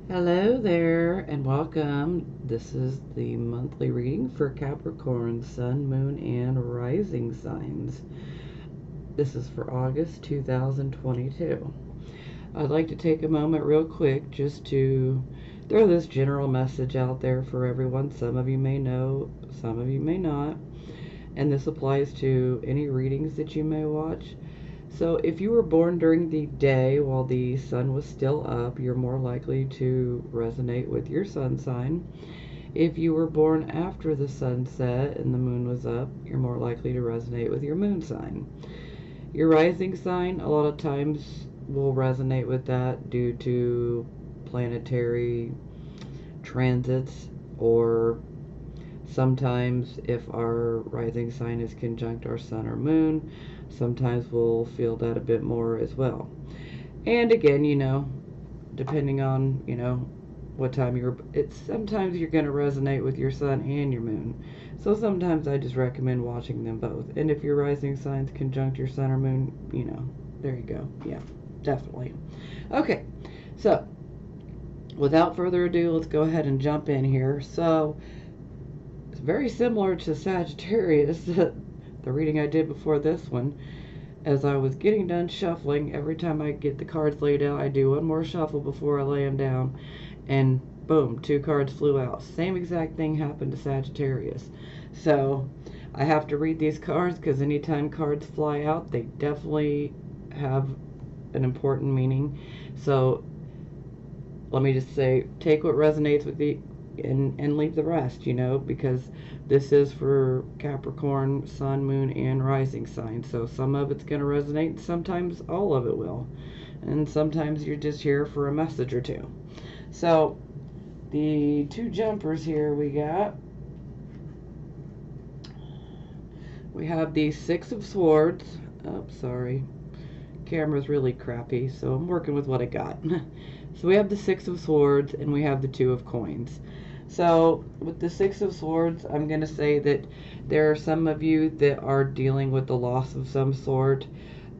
Hello there and welcome. This is the monthly reading for Capricorn, Sun, Moon, and Rising signs. This is for August 2022. I'd like to take a moment real quick just to throw this general message out there for everyone. Some of you may know, some of you may not, and this applies to any readings that you may watch. So, if you were born during the day while the sun was still up, you're more likely to resonate with your sun sign. If you were born after the sun set and the moon was up, you're more likely to resonate with your moon sign. Your rising sign, a lot of times, will resonate with that due to planetary transits, or sometimes if our rising sign is conjunct our sun or moon, sometimes we'll feel that a bit more as well. And again, depending on, what time sometimes you're going to resonate with your sun and your moon. So sometimes I just recommend watching them both. And if your rising signs conjunct your sun or moon, there you go. Yeah, definitely. Okay, so without further ado, let's go ahead and jump in here. So it's very similar to Sagittarius, the reading I did before this one. As I was getting done shuffling, every time I get the cards laid out, I do one more shuffle before I lay them down, and boom, 2 cards flew out. Same exact thing happened to Sagittarius. So I have to read these cards because anytime cards fly out, they definitely have an important meaning. So let me just say, take what resonates with you and leave the rest, because this is for Capricorn, Sun, Moon, and Rising signs. So some of it's going to resonate, and sometimes all of it will. And sometimes you're just here for a message or two. So the 2 jumpers here we have the 6 of Swords. Oh, sorry. Camera's really crappy, so I'm working with what I got. So we have the 6 of Swords and we have the 2 of Coins. So with the 6 of Swords, I'm going to say that there are some of you that are dealing with the loss of some sort.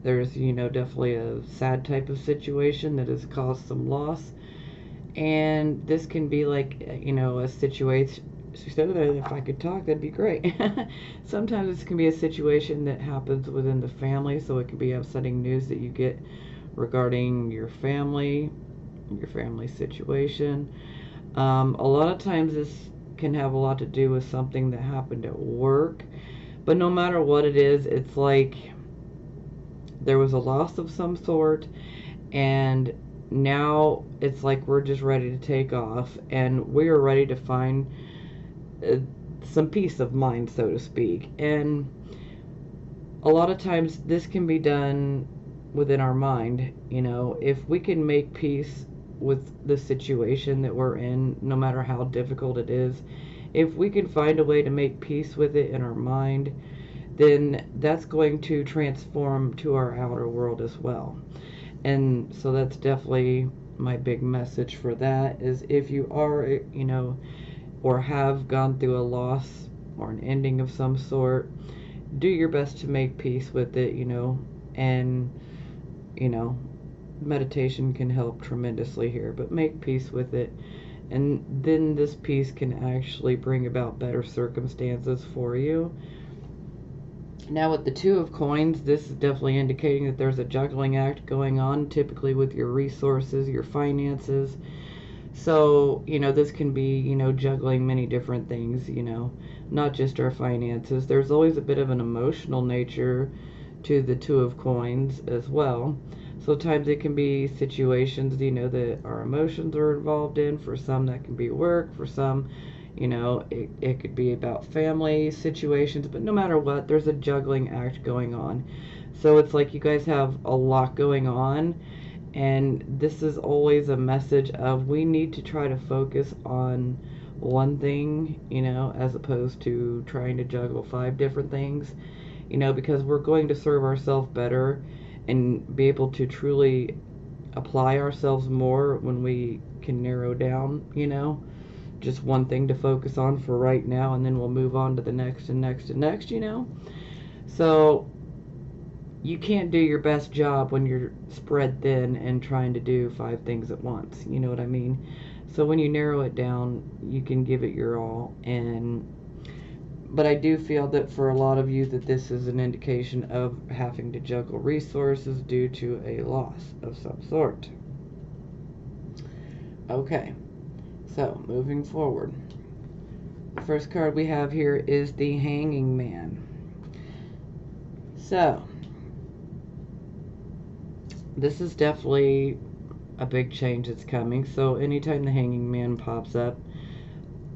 There's, definitely a sad type of situation that has caused some loss. And this can be like, a situation. If I could talk, that'd be great. Sometimes this can be a situation that happens within the family, so it can be upsetting news that you get regarding your family situation. A lot of times this can have a lot to do with something that happened at work, but no matter what it is, it's like there was a loss of some sort, and now it's like we're just ready to take off, and we are ready to find some peace of mind, so to speak. And a lot of times this can be done within our mind. If we can make peace with the situation that we're in, no matter how difficult it is, if we can find a way to make peace with it in our mind, then that's going to transform to our outer world as well. And so that's definitely my big message for that, is if you are, or have gone through a loss or an ending of some sort, do your best to make peace with it, and, meditation can help tremendously here, but make peace with it, and then this peace can actually bring about better circumstances for you. Now with the 2 of Coins, this is definitely indicating that there's a juggling act going on, typically with your resources, your finances. So, this can be, juggling many different things, not just our finances. There's always a bit of an emotional nature to the 2 of Coins as well. Sometimes it can be situations, that our emotions are involved in. For some, that can be work. For some, it could be about family situations. But no matter what, there's a juggling act going on. So it's like you guys have a lot going on. And this is always a message of we need to try to focus on one thing, as opposed to trying to juggle 5 different things, because we're going to serve ourselves better and be able to truly apply ourselves more when we can narrow down, just one thing to focus on for right now, and then we'll move on to the next and next and next, So you can't do your best job when you're spread thin and trying to do 5 things at once. You know what I mean? So when you narrow it down, you can give it your all. But I do feel that for a lot of you that this is an indication of having to juggle resources due to a loss of some sort. Okay, so moving forward. The first card we have here is the Hanging Man. So, this is definitely a big change that's coming. So anytime the Hanging Man pops up,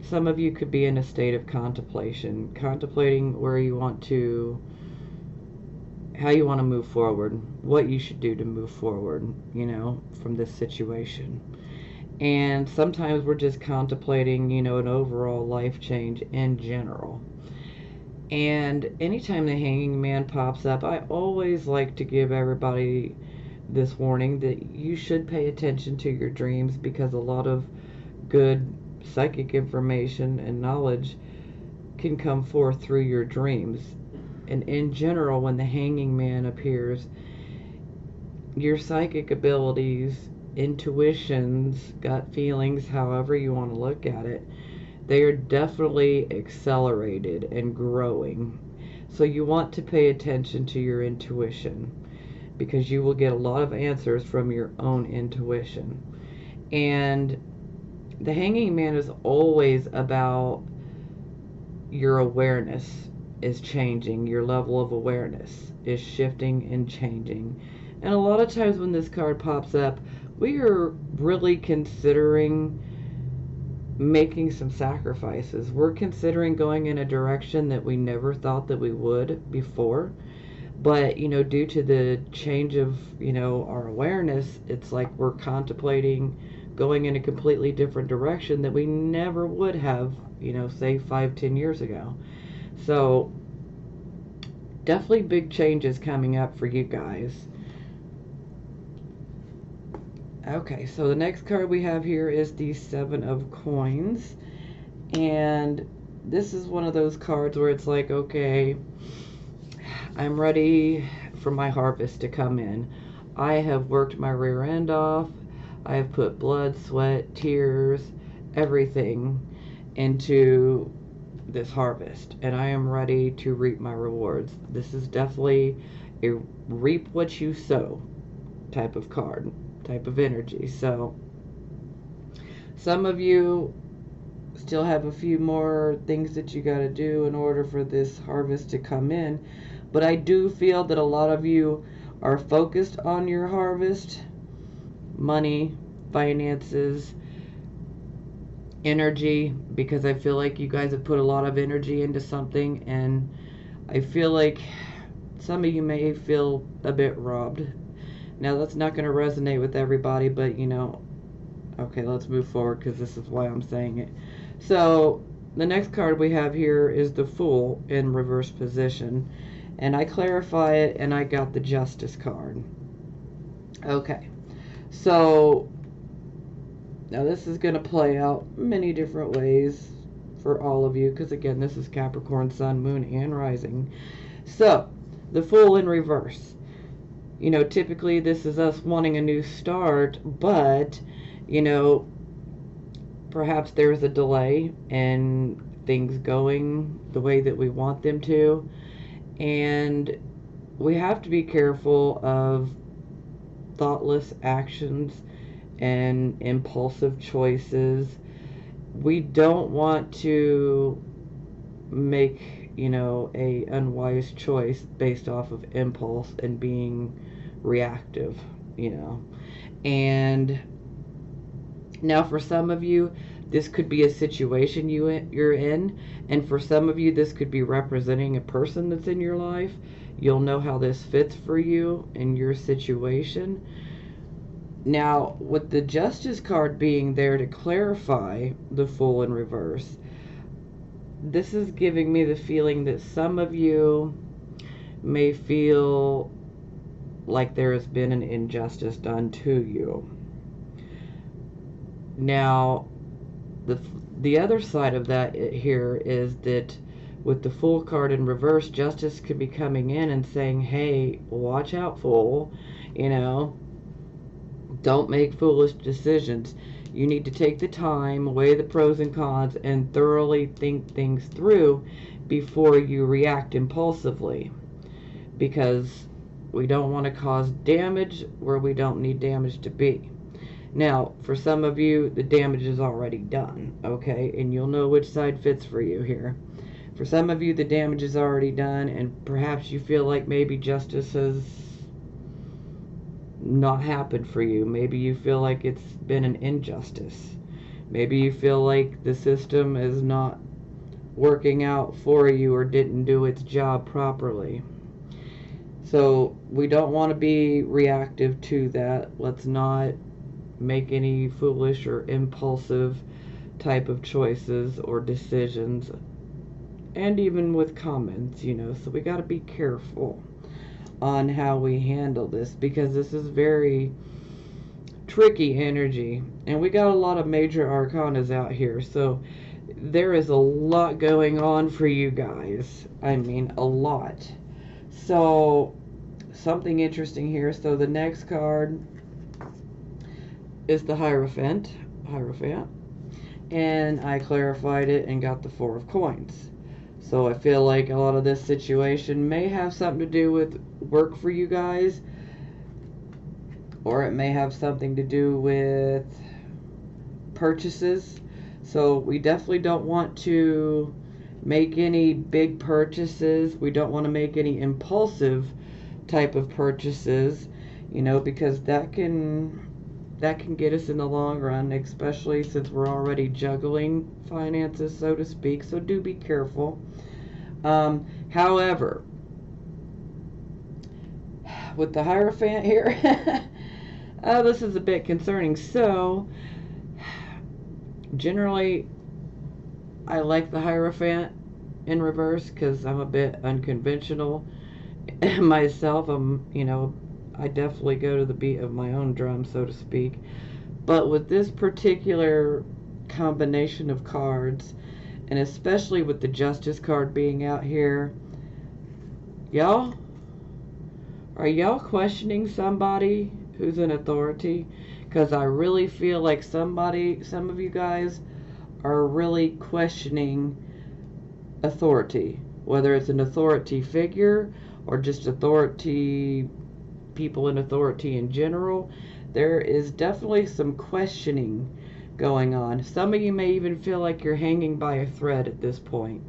some of you could be in a state of contemplation, contemplating where you want to, how you want to move forward, what you should do to move forward, you know, from this situation. And sometimes we're just contemplating, you know, an overall life change in general. And anytime the Hanging Man pops up, I always like to give everybody this warning that you should pay attention to your dreams, because a lot of good psychic information and knowledge can come forth through your dreams. And in general, when the Hanging Man appears, your psychic abilities, intuitions, gut feelings, however you want to look at it, they are definitely accelerated and growing. So you want to pay attention to your intuition, because you will get a lot of answers from your own intuition. And the Hanging Man is always about your awareness is changing, your level of awareness is shifting and changing. And a lot of times when this card pops up, we are really considering making some sacrifices. We're considering going in a direction that we never thought that we would before. But, you know, due to the change of, you know, our awareness, it's like we're contemplating going in a completely different direction that we never would have, you know, say 5-10 years ago. So definitely big changes coming up for you guys. Okay, so the next card we have here is the Seven of Coins. And this is one of those cards where it's like, okay, I'm ready for my harvest to come in. I have worked my rear end off. I have put blood, sweat, tears, everything into this harvest, and I am ready to reap my rewards. This is definitely a reap what you sow type of card, type of energy. So some of you still have a few more things that you got to do in order for this harvest to come in, but I do feel that a lot of you are focused on your harvest, money, finances, energy, because I feel like you guys have put a lot of energy into something, and I feel like some of you may feel a bit robbed. Now that's not going to resonate with everybody, but you know, okay, let's move forward, because this is why I'm saying it. So the next card we have here is the Fool in reverse position, and I clarify it, and I got the Justice card. Okay, so now this is going to play out many different ways for all of you, because again, this is Capricorn, Sun, Moon, and Rising. So, the Fool in reverse. You know, typically this is us wanting a new start, but, you know, perhaps there's a delay in things going the way that we want them to. And we have to be careful of thoughtless actions and impulsive choices. We don't want to make, you know, a unwise choice based off of impulse and being reactive, you know. And now for some of you, this could be a situation you're in, and for some of you, this could be representing a person that's in your life. You'll know how this fits for you in your situation. Now, with the Justice card being there to clarify the Fool in reverse, this is giving me the feeling that some of you may feel like there has been an injustice done to you. Now, the other side of that here is that With the Fool card in reverse, Justice could be coming in and saying, hey, watch out, Fool. You know, don't make foolish decisions. You need to take the time, weigh the pros and cons, and thoroughly think things through before you react impulsively. Because we don't want to cause damage where we don't need damage to be. Now, for some of you, the damage is already done, okay? And you'll know which side fits for you here. For some of you, the damage is already done, and perhaps you feel like maybe justice has not happened for you. Maybe you feel like it's been an injustice. Maybe you feel like the system is not working out for you or didn't do its job properly. So we don't want to be reactive to that. Let's not make any foolish or impulsive type of choices or decisions, and even with comments, you know. So we got to be careful on how we handle this, because this is very tricky energy, and we got a lot of major arcanas out here, so there is a lot going on for you guys. I mean, a lot. So something interesting here. So the next card is the Hierophant, and I clarified it and got the Four of Coins. So I feel like a lot of this situation may have something to do with work for you guys, or it may have something to do with purchases. So we definitely don't want to make any big purchases. We don't want to make any impulsive type of purchases, you know, because that can get us in the long run, especially since we're already juggling finances, so to speak. So do be careful. However, with the Hierophant here, this is a bit concerning. So generally, I like the Hierophant in reverse because I'm a bit unconventional myself. You know, I definitely go to the beat of my own drum, so to speak. But with this particular combination of cards, and especially with the Justice card being out here, are y'all questioning somebody who's in authority? Because I really feel like some of you guys are really questioning authority, whether it's an authority figure or just authority, people in authority in general. There is definitely some questioning going on. Some of you may even feel like you're hanging by a thread at this point.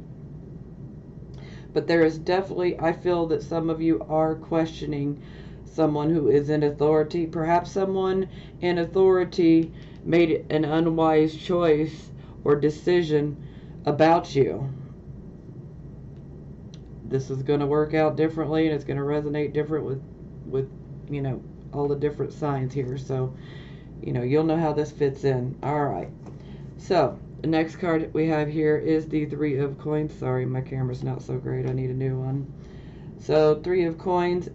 But there is definitely, I feel that some of you are questioning someone who is in authority. Perhaps someone in authority made an unwise choice or decision about you. This is going to work out differently, and it's going to resonate different with you know, all the different signs here. So, you know, you'll know how this fits in. All right. So the next card we have here is the Three of Coins. Sorry, my camera's not so great. I need a new one. So Three of Coins.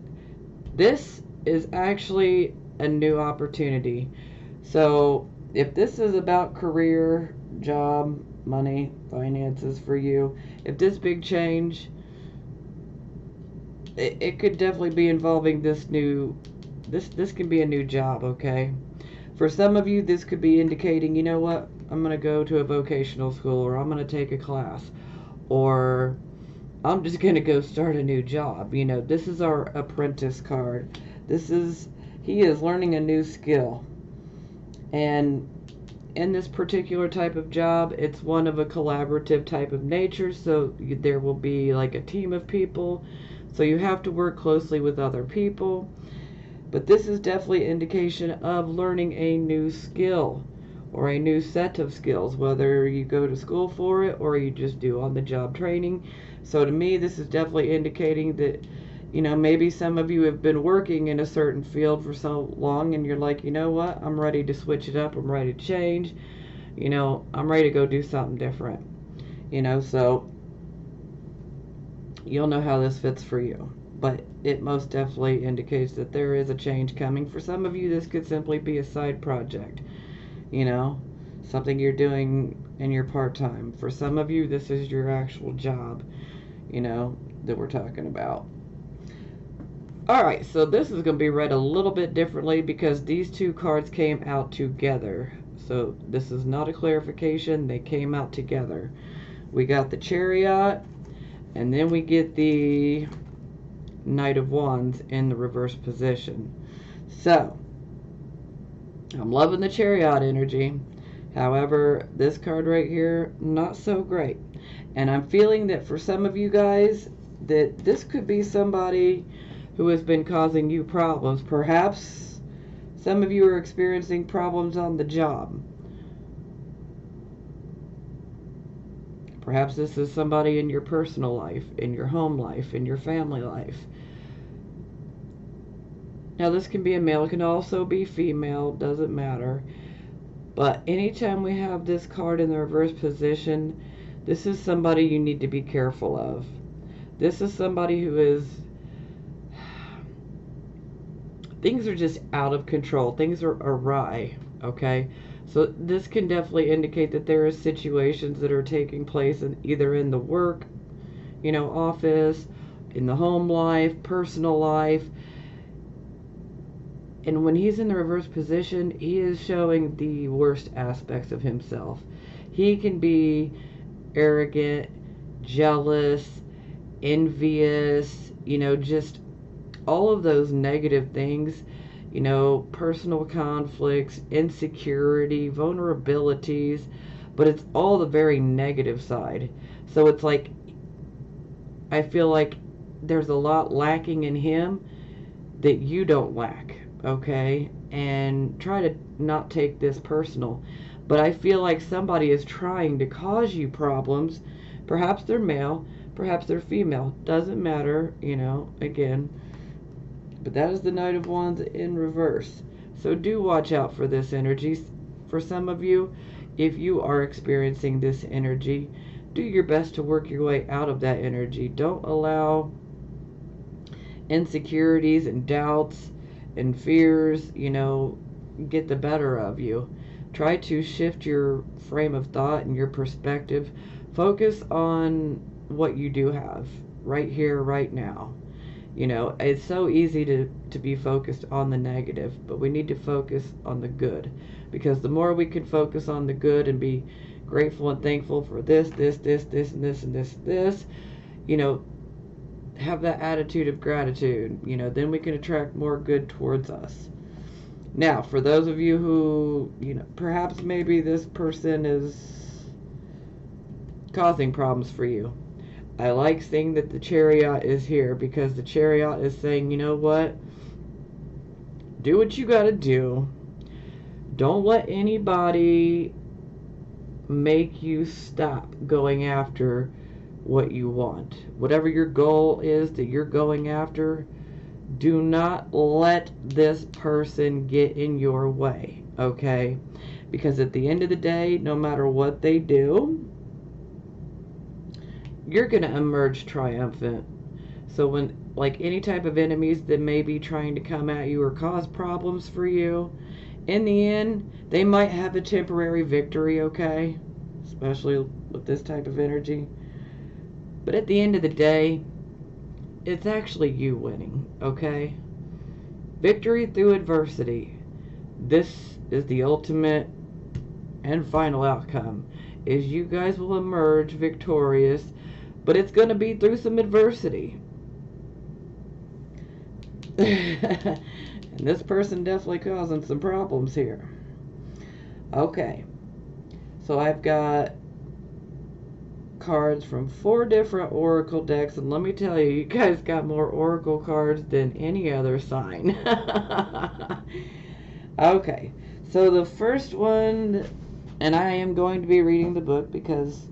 This is actually a new opportunity. So if this is about career, job, money, finances for you, if this big change, it could definitely be involving this can be a new job, okay? For some of you, this could be indicating, you know what, I'm going to go to a vocational school, or I'm going to take a class, or I'm just going to go start a new job. You know, this is our apprentice card. He is learning a new skill. And in this particular type of job, it's one of a collaborative type of nature, so there will be like a team of people. So you have to work closely with other people. But this is definitely an indication of learning a new skill or a new set of skills, whether you go to school for it or you just do on-the-job training. So to me, this is definitely indicating that, you know, maybe some of you have been working in a certain field for so long and you're like, you know what, I'm ready to switch it up. I'm ready to change. You know, I'm ready to go do something different. You know, so you'll know how this fits for you. But it most definitely indicates that there is a change coming. For some of you, this could simply be a side project. You know, something you're doing in your part-time. For some of you, this is your actual job. that we're talking about. Alright, so this is going to be read a little bit differently because these two cards came out together. So this is not a clarification, they came out together. We got the Chariot, and then we get the Knight of Wands in the reverse position. So, I'm loving the Chariot energy. However, this card right here, not so great. And I'm feeling that for some of you guys, that this could be somebody who has been causing you problems. Perhaps some of you are experiencing problems on the job. Perhaps this is somebody in your personal life, in your home life, in your family life. Now this can be a male, it can also be female, doesn't matter. But anytime we have this card in the reverse position, this is somebody you need to be careful of. This is somebody who is... things are just out of control. Things are awry, okay? So this can definitely indicate that there are situations that are taking place either in the work, office, in the home life, personal life. And when he's in the reverse position, he is showing the worst aspects of himself. He can be arrogant, jealous, envious, just all of those negative things, personal conflicts, insecurity, vulnerabilities, but it's all the very negative side. So it's like, I feel like there's a lot lacking in him that you don't lack, okay? And try to not take this personal. But I feel like somebody is trying to cause you problems. Perhaps they're male, perhaps they're female. Doesn't matter, again. But that is the Knight of Wands in reverse. So do watch out for this energy. For some of you, if you are experiencing this energy, do your best to work your way out of that energy. Don't allow insecurities and doubts and fears, get the better of you. Try to shift your frame of thought and your perspective. Focus on what you do have right here, right now. It's so easy to be focused on the negative, but we need to focus on the good. Because the more we can focus on the good and be grateful and thankful for this, and this, have that attitude of gratitude, then we can attract more good towards us. Now, for those of you who, perhaps maybe this person is causing problems for you. I like seeing that the Chariot is here because the Chariot is saying, you know what? Do what you gotta do. Don't let anybody make you stop going after what you want. Whatever your goal is that you're going after, do not let this person get in your way, okay? Because at the end of the day, no matter what they do, you're going to emerge triumphant. So when, like, any type of enemies that may be trying to come at you or cause problems for you, in the end, they might have a temporary victory, okay? Especially with this type of energy. But at the end of the day, it's actually you winning, okay? Victory through adversity. This is the ultimate and final outcome, is you guys will emerge victorious, but it's going to be through some adversity. And this person definitely causing some problems here. Okay. So I've got cards from 4 different oracle decks, and let me tell you, you guys got more oracle cards than any other sign. Okay. So the first one, and I am going to be reading the book because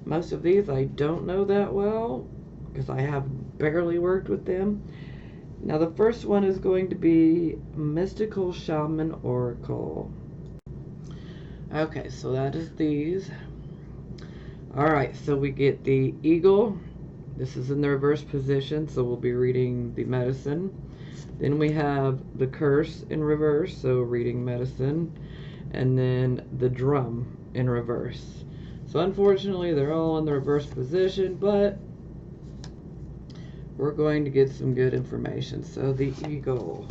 most of these I don't know that well because I have barely worked with them. Now the first one is going to be Mystical Shaman Oracle. Okay, so that is these. Alright, so we get the Eagle. This is in the reverse position, so we'll be reading the medicine. Then we have the Curse in reverse, so reading medicine. And then the Drum in reverse. So unfortunately, they're all in the reverse position, but we're going to get some good information. So the eagle.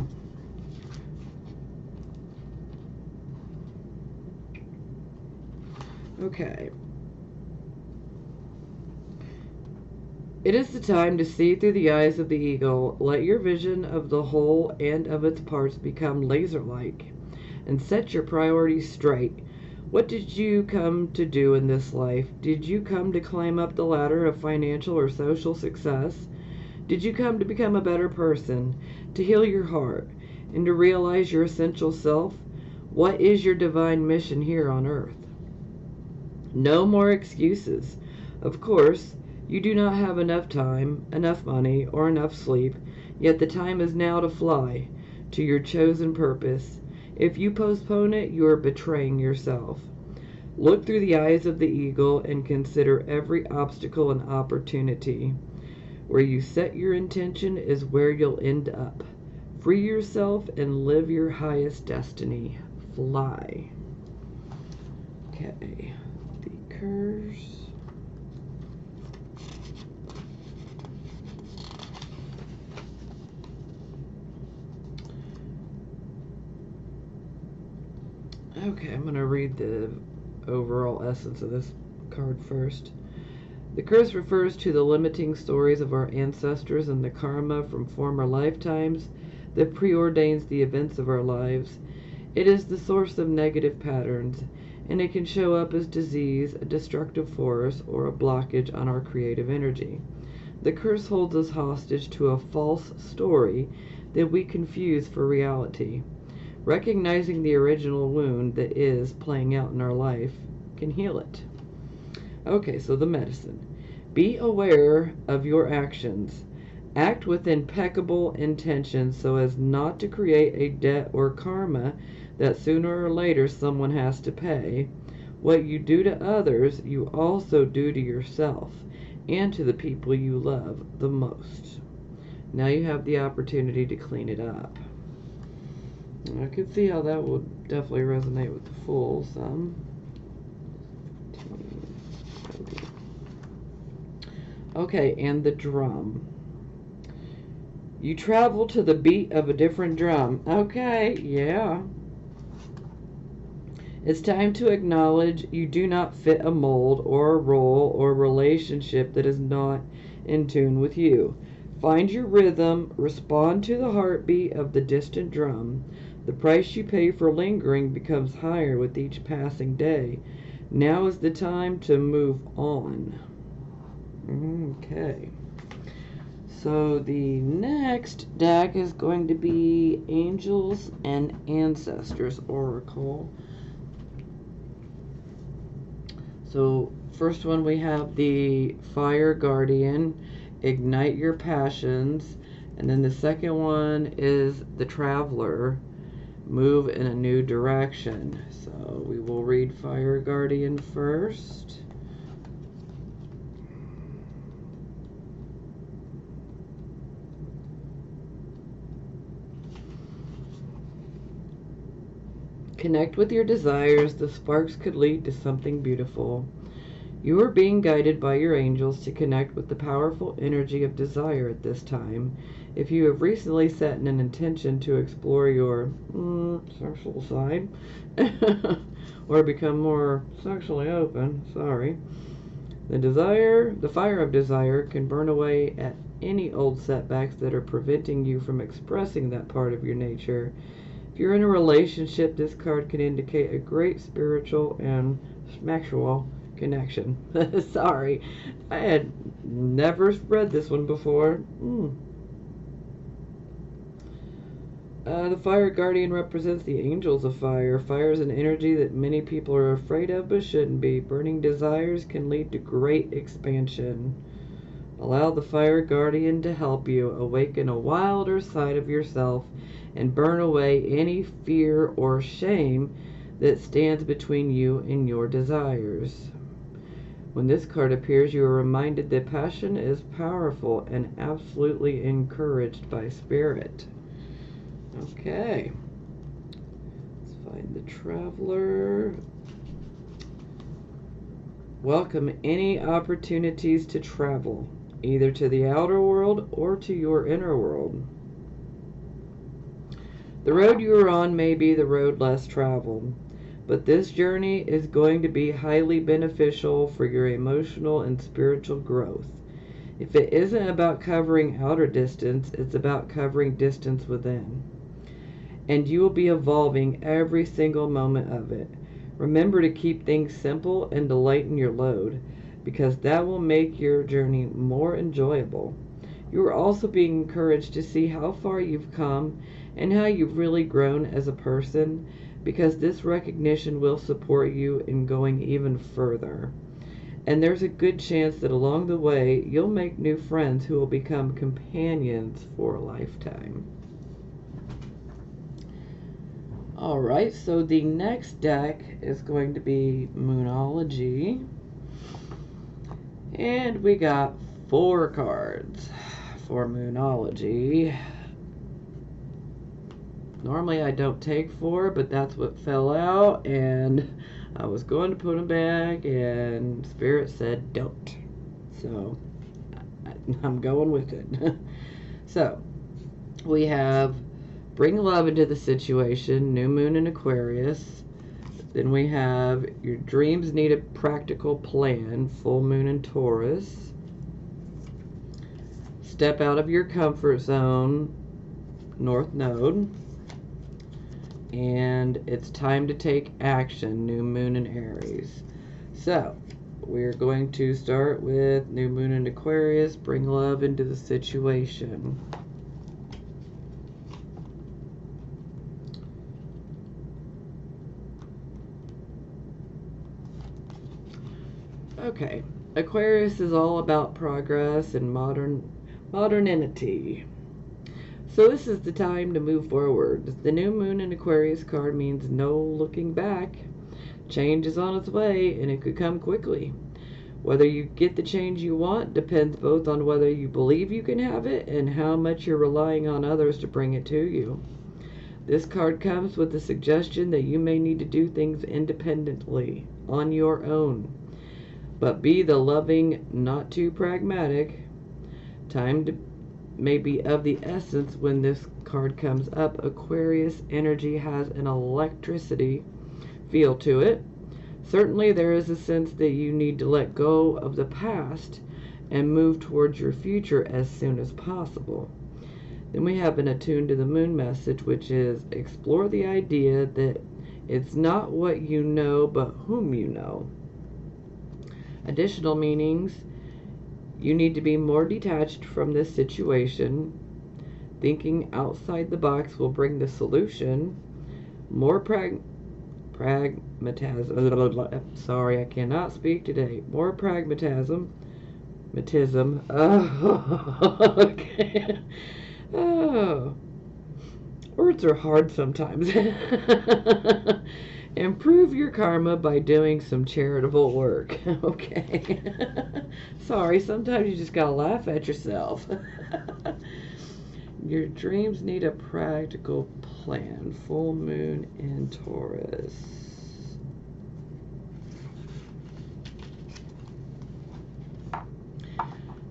Okay. It is the time to see through the eyes of the eagle. Let your vision of the whole and of its parts become laser-like, and set your priorities straight. What did you come to do in this life? Did you come to climb up the ladder of financial or social success? Did you come to become a better person, to heal your heart, and to realize your essential self? What is your divine mission here on earth? No more excuses. Of course, you do not have enough time, enough money, or enough sleep, yet the time is now to fly to your chosen purpose. If you postpone it, you are betraying yourself. Look through the eyes of the eagle and consider every obstacle an opportunity. Where you set your intention is where you'll end up. Free yourself and live your highest destiny. Fly. Okay, the curse. Okay, I'm going to read the overall essence of this card first. The curse refers to the limiting stories of our ancestors and the karma from former lifetimes that preordains the events of our lives. It is the source of negative patterns, and it can show up as disease, a destructive force, or a blockage on our creative energy. The curse holds us hostage to a false story that we confuse for reality. Recognizing the original wound that is playing out in our life can heal it. Okay, so the medicine. Be aware of your actions. Act with impeccable intention so as not to create a debt or karma that sooner or later someone has to pay. What you do to others, you also do to yourself and to the people you love the most. Now you have the opportunity to clean it up. I could see how that would definitely resonate with the Fool some. Okay, and the drum. You travel to the beat of a different drum. Okay, yeah. It's time to acknowledge you do not fit a mold or a role or relationship that is not in tune with you. Find your rhythm, respond to the heartbeat of the distant drum. The price you pay for lingering becomes higher with each passing day. Now is the time to move on. Okay. So the next deck is going to be Angels and Ancestors Oracle. So first one we have the Fire Guardian, Ignite Your Passions. And then the second one is the Traveler, Move in a New Direction. So we will read Fire Guardian first. Connect with your desires. The sparks could lead to something beautiful. You are being guided by your angels to connect with the powerful energy of desire at this time. If you have recently set an intention to explore your sexual side or become more sexually open, the fire of desire can burn away at any old setbacks that are preventing you from expressing that part of your nature. If you're in a relationship, this card can indicate a great spiritual and sexual connection. Sorry, I had never read this one before. The Fire Guardian represents the angels of fire. Fire is an energy that many people are afraid of but shouldn't be. Burning desires can lead to great expansion. Allow the Fire Guardian to help you awaken a wilder side of yourself and burn away any fear or shame that stands between you and your desires. When this card appears, you are reminded that passion is powerful and absolutely encouraged by spirit. Okay. Let's find the Traveler. Welcome any opportunities to travel. either to the outer world or to your inner world. The road you are on may be the road less traveled, but this journey is going to be highly beneficial for your emotional and spiritual growth. If it isn't about covering outer distance, it's about covering distance within. And you will be evolving every single moment of it. Remember to keep things simple and to lighten your load, because that will make your journey more enjoyable. You are also being encouraged to see how far you've come and how you've really grown as a person, because this recognition will support you in going even further. And there's a good chance that along the way you'll make new friends who will become companions for a lifetime. Alright, so the next deck is going to be Moonology. And we got 4 cards for Moonology. Normally I don't take 4, but that's what fell out, and I was going to put them back, and Spirit said don't. So I'm going with it. So we have bring love into the situation, new moon in Aquarius. Then we have your dreams need a practical plan, full moon in Taurus. Step out of your comfort zone, North Node. And it's time to take action, new moon in Aries. So we're going to start with new moon in Aquarius, bring love into the situation. Okay, Aquarius is all about progress and modernity. So this is the time to move forward. The new moon in Aquarius card means no looking back. Change is on its way, and it could come quickly. Whether you get the change you want depends both on whether you believe you can have it and how much you're relying on others to bring it to you. This card comes with the suggestion that you may need to do things independently, on your own. But be the loving, not too pragmatic. Time to may be of the essence when this card comes up. Aquarius energy has an electricity feel to it. Certainly there is a sense that you need to let go of the past and move towards your future as soon as possible. Then we have an attuned to the moon message, which is explore the idea that it's not what you know but whom you know. Additional meanings: you need to be more detached from this situation. Thinking outside the box will bring the solution. More pragmatism. Sorry, I cannot speak today. More pragmatism. Oh, okay. Oh, words are hard sometimes. Improve your karma by doing some charitable work. Okay. Sorry, sometimes you just gotta laugh at yourself. Your dreams need a practical plan. Full moon in Taurus.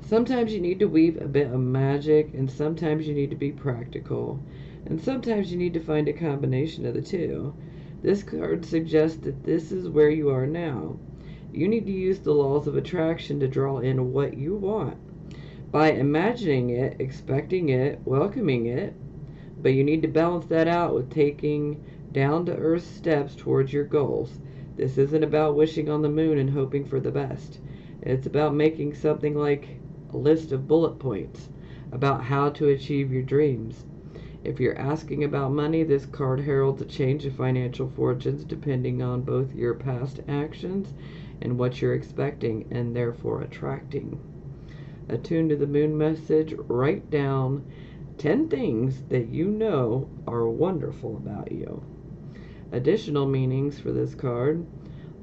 Sometimes you need to weave a bit of magic, and sometimes you need to be practical, and sometimes you need to find a combination of the two. This card suggests that this is where you are now. You need to use the laws of attraction to draw in what you want by imagining it, expecting it, welcoming it, but you need to balance that out with taking down-to-earth steps towards your goals. This isn't about wishing on the moon and hoping for the best. It's about making something like a list of bullet points about how to achieve your dreams. If you're asking about money, this card heralds a change of financial fortunes depending on both your past actions and what you're expecting and therefore attracting. Attuned to the moon message, write down 10 things that you know are wonderful about you. Additional meanings for this card: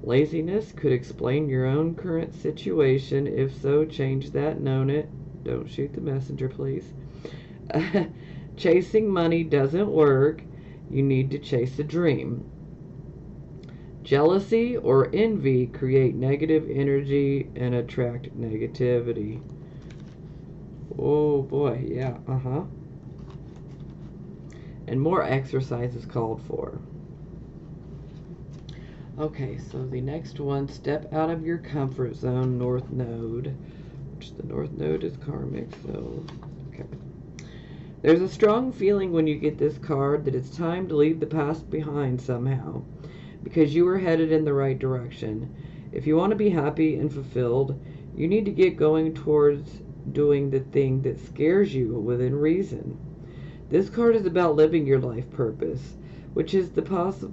laziness could explain your own current situation. If so, change that. Known it. Don't shoot the messenger, please. Chasing money doesn't work. You need to chase a dream. Jealousy or envy create negative energy and attract negativity. Oh boy, yeah, and more exercise is called for. Okay, so the next one, step out of your comfort zone, North Node, which the North Node is karmic, so, okay. There's a strong feeling when you get this card that it's time to leave the past behind somehow, because you are headed in the right direction. If you want to be happy and fulfilled, you need to get going towards doing the thing that scares you within reason. This card is about living your life purpose, which is possibly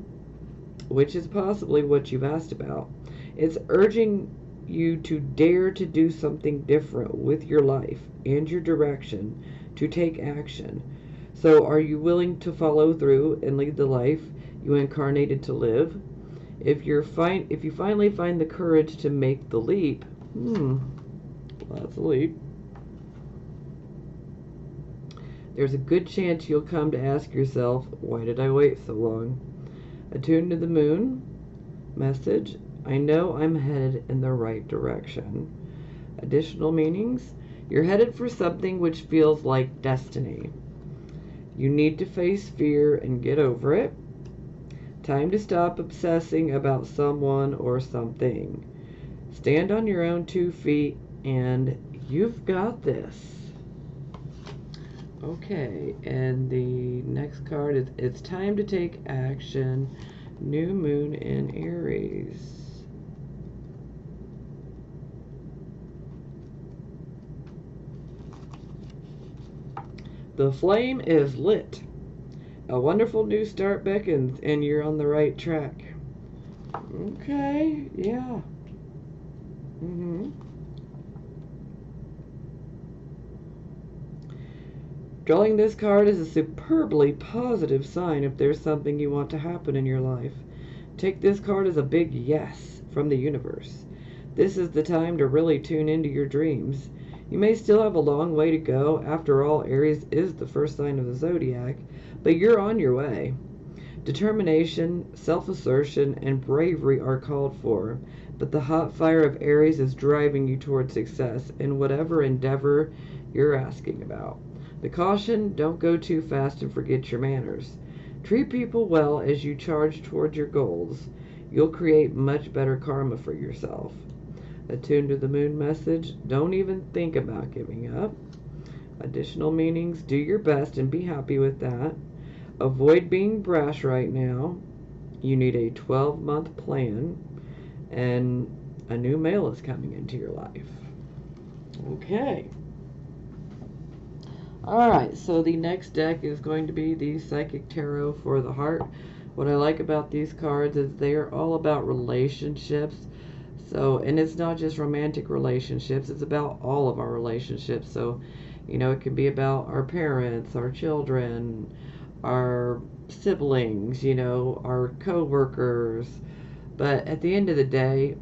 what you've asked about. It's urging you to dare to do something different with your life and your direction, to take action. So are you willing to follow through and lead the life you incarnated to live? If you finally find the courage to make the leap, well, that's a leap. There's a good chance you'll come to ask yourself, why did I wait so long? Attuned to the moon message, I know I'm headed in the right direction. Additional meanings, you're headed for something which feels like destiny. You need to face fear and get over it. Time to stop obsessing about someone or something. Stand on your own 2 feet and you've got this. Okay, and the next card is it's time to take action. New moon in Aries. The flame is lit. A wonderful new start beckons, and you're on the right track. Okay, yeah. Drawing this card is a superbly positive sign if there's something you want to happen in your life. Take this card as a big yes from the universe. This is the time to really tune into your dreams. You may still have a long way to go. After all, Aries is the first sign of the zodiac, but you're on your way. Determination, self-assertion, and bravery are called for, but the hot fire of Aries is driving you toward success in whatever endeavor you're asking about. The caution, don't go too fast and forget your manners. Treat people well as you charge toward your goals. You'll create much better karma for yourself. Attuned to the moon message, don't even think about giving up. Additional meanings, do your best and be happy with that. Avoid being brash right now. You need a 12-month plan, and a new male is coming into your life. Okay. Alright, so the next deck is going to be the Psychic Tarot for the Heart. What I like about these cards is they are all about relationships. So, and it's not just romantic relationships, it's about all of our relationships. So, you know, it can be about our parents, our children, our siblings, you know, our co-workers. But at the end of the day,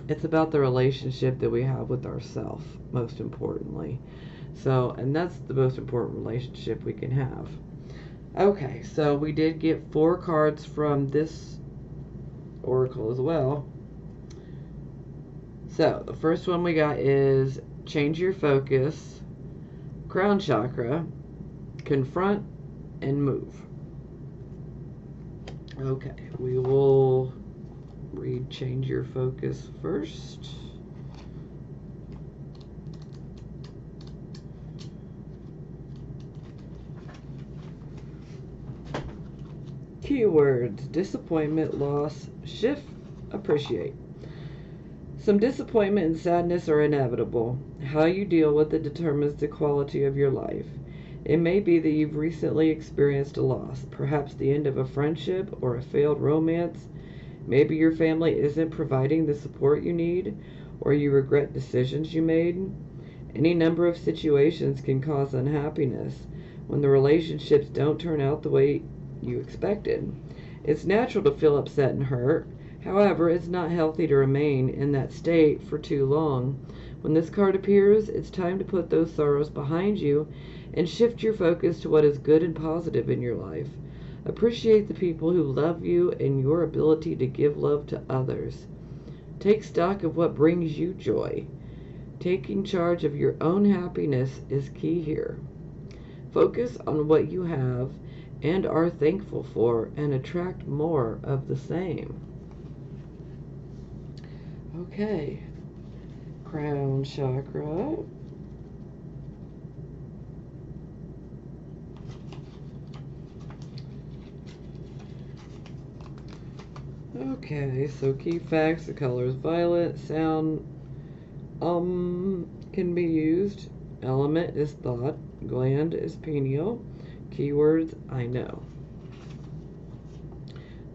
it's about the relationship that we have with ourselves, most importantly. So, and that's the most important relationship we can have. Okay, so we did get 4 cards from this oracle as well. So, the first one we got is change your focus, crown chakra, confront, and move. Okay, we will read change your focus first. Keywords: disappointment, loss, shift, appreciate. Some disappointment and sadness are inevitable. How you deal with it determines the quality of your life. It may be that you've recently experienced a loss, perhaps the end of a friendship or a failed romance. Maybe your family isn't providing the support you need, or you regret decisions you made. Any number of situations can cause unhappiness when the relationships don't turn out the way you expected. It's natural to feel upset and hurt. However, it's not healthy to remain in that state for too long. When this card appears, it's time to put those sorrows behind you and shift your focus to what is good and positive in your life. Appreciate the people who love you and your ability to give love to others. Take stock of what brings you joy. Taking charge of your own happiness is key here. Focus on what you have and are thankful for and attract more of the same. Okay, crown chakra. Okay, so key facts: the color is violet, sound can be used, element is thought, gland is pineal, keywords I know.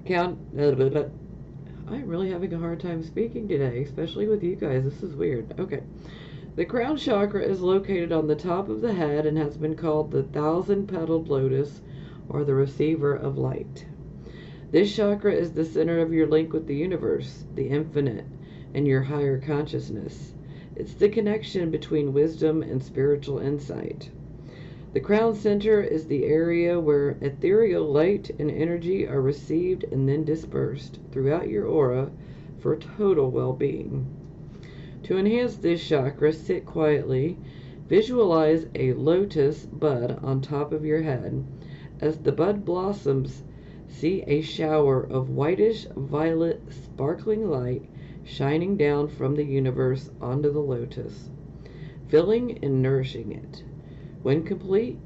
I'm really having a hard time speaking today, especially with you guys. This is weird. Okay. The crown chakra is located on the top of the head and has been called the thousand-petaled lotus, or the receiver of light. This chakra is the center of your link with the universe, the infinite, and your higher consciousness. It's the connection between wisdom and spiritual insight. The crown center is the area where ethereal light and energy are received and then dispersed throughout your aura for total well-being. To enhance this chakra, sit quietly. Visualize a lotus bud on top of your head. As the bud blossoms, see a shower of whitish violet sparkling light shining down from the universe onto the lotus, filling and nourishing it. When complete,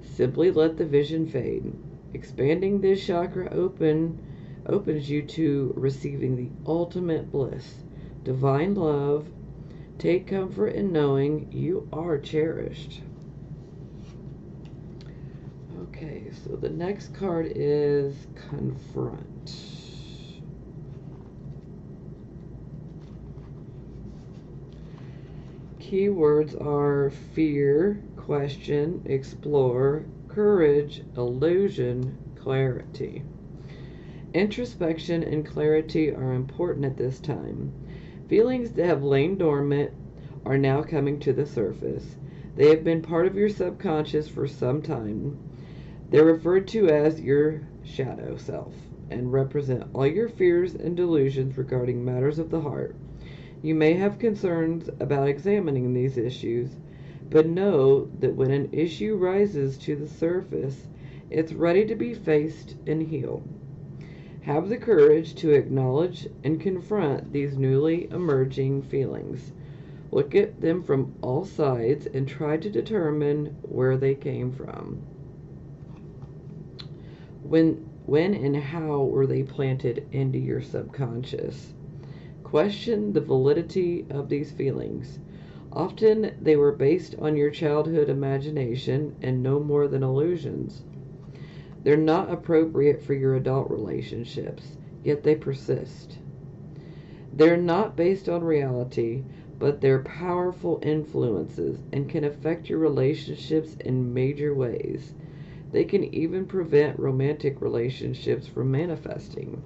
simply let the vision fade. Expanding this chakra opens you to receiving the ultimate bliss, divine love. Take comfort in knowing you are cherished. Okay, so the next card is Confront. Keywords are fear, question, explore, courage, illusion, clarity. Introspection and clarity are important at this time. Feelings that have lain dormant are now coming to the surface. They have been part of your subconscious for some time. They're referred to as your shadow self and represent all your fears and delusions regarding matters of the heart. You may have concerns about examining these issues, but know that when an issue rises to the surface, it's ready to be faced and healed. Have the courage to acknowledge and confront these newly emerging feelings. Look at them from all sides and try to determine where they came from. When and how were they planted into your subconscious? Question the validity of these feelings. Often they were based on your childhood imagination and no more than illusions. They're not appropriate for your adult relationships, yet they persist. They're not based on reality, but they're powerful influences and can affect your relationships in major ways. They can even prevent romantic relationships from manifesting.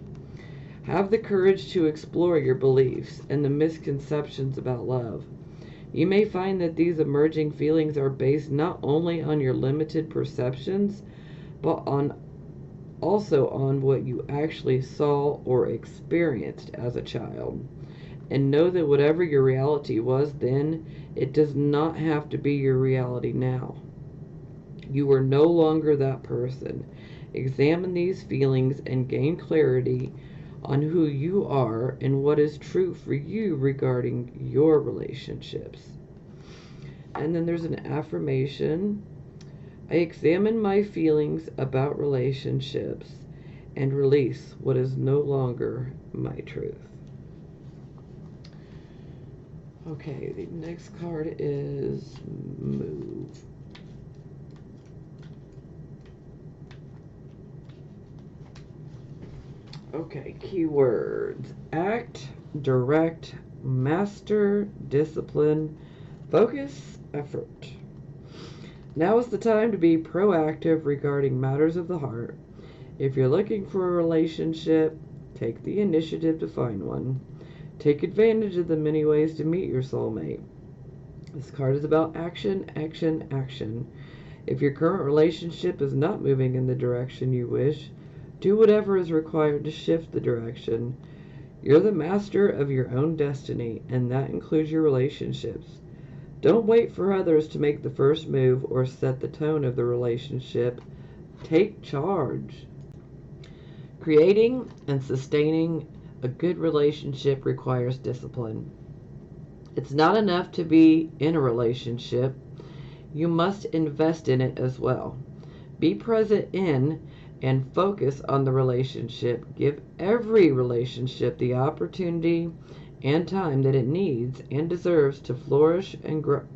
Have the courage to explore your beliefs and the misconceptions about love. You may find that these emerging feelings are based not only on your limited perceptions, but also on what you actually saw or experienced as a child. And know that whatever your reality was then, it does not have to be your reality now. You are no longer that person. Examine these feelings and gain clarity on who you are and what is true for you regarding your relationships. And then there's an affirmation. I examine my feelings about relationships and release what is no longer my truth. Okay, the next card is Move. Okay, keywords: act, direct, master, discipline, focus, effort. Now is the time to be proactive regarding matters of the heart. If you're looking for a relationship, take the initiative to find one. Take advantage of the many ways to meet your soulmate. This card is about action, action, action. If your current relationship is not moving in the direction you wish, do whatever is required to shift the direction. You're the master of your own destiny, and that includes your relationships. Don't wait for others to make the first move or set the tone of the relationship. Take charge. Creating and sustaining a good relationship requires discipline. It's not enough to be in a relationship. You must invest in it as well. Be present in and focus on the relationship. Give every relationship the opportunity and time that it needs and deserves to flourish and grow.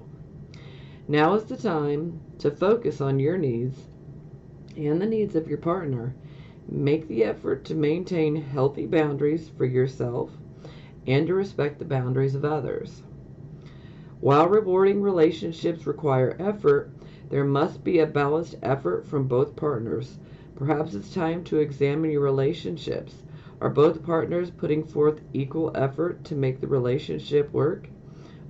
Now is the time to focus on your needs and the needs of your partner. Make the effort to maintain healthy boundaries for yourself and to respect the boundaries of others. While rewarding relationships require effort, there must be a balanced effort from both partners. Perhaps it's time to examine your relationships. Are both partners putting forth equal effort to make the relationship work?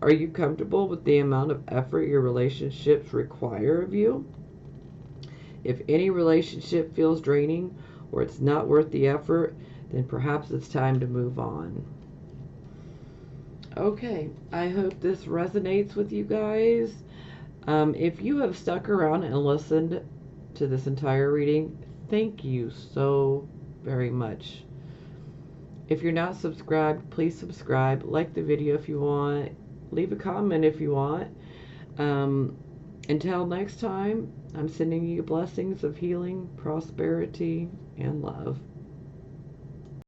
Are you comfortable with the amount of effort your relationships require of you? If any relationship feels draining or it's not worth the effort, then perhaps it's time to move on. Okay, I hope this resonates with you guys. If you have stuck around and listened to this entire reading, thank you so very much. If you're not subscribed, please subscribe. Like the video if you want. Leave a comment if you want. Until next time, I'm sending you blessings of healing, prosperity, and love.